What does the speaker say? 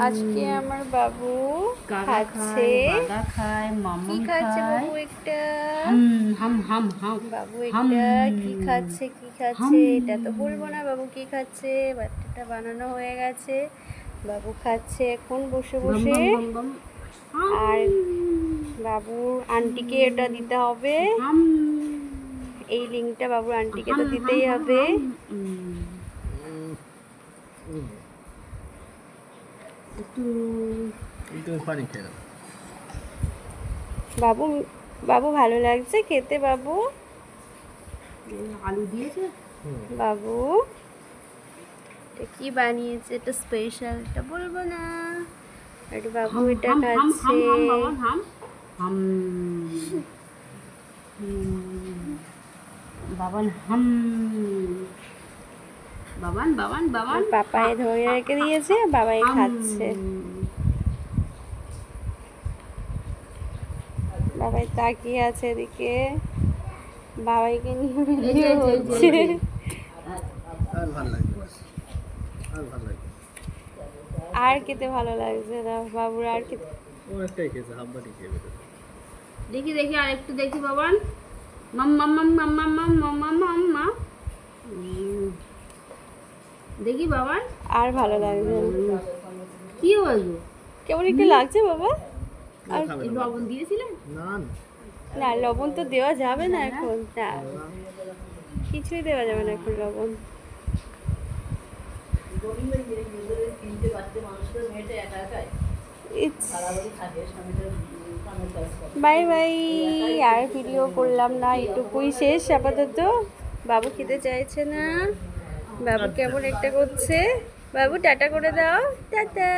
আজকে আমার বাবু খাচ্ছে। কি খাচ্ছে বাবু? একটা বাবু একটা কি খাচ্ছে এটা তো বলবো না। বাবু কি খাচ্ছে? বাচ্চাটা বানানো হয়ে গেছে, বাবু খাচ্ছে এখন বসে বসে। আর বাবুর আন্টিকে এটা দিতে হবে, এই লিঙ্কটা বাবুর আন্টিকে তো দিতেই হবে। বাবু বাবু ভালো লাগছে খেতে? বাবু আলু দিয়েছে বাবু এটা কি বানিয়েছে? এটা স্পেশাল, এটা বলবো না। এটা বাবু এটা খাচ্ছে। বাবান হাম বাবান বাবান বাবান পাপাই ধরে রেখে দিয়েছে, বাবাই খাচ্ছে। বাবাই তাকিয়ে আছে এদিকে, বাবাইকে নিয়ে ভিডিও হচ্ছে। আর খেতে ভালো লাগছে না বাবুর, আর খেতে দেখি দেখি আর একটু দেখি বাবান। মাম্মা মাম্মা মাম্মা মাম্মা মাম্মা দেখি বাবান আর ভালো লাগছে না। কি হলো? কেমন একটু লাগছে বাবা? আর লবণ দিয়েছিলেন? না, লবণ তো দেওয়া যাবে না এখন, না কিছুই দেওয়া যাবে না এখন লবণ। বাই বাই, আর ভিডিও করলাম না, এটুকুই শেষ আপাতত। বাবু খেতে চাইছে না, বাবু কেমন একটা করছে। বাবু টাটা করে দাও, টাটা।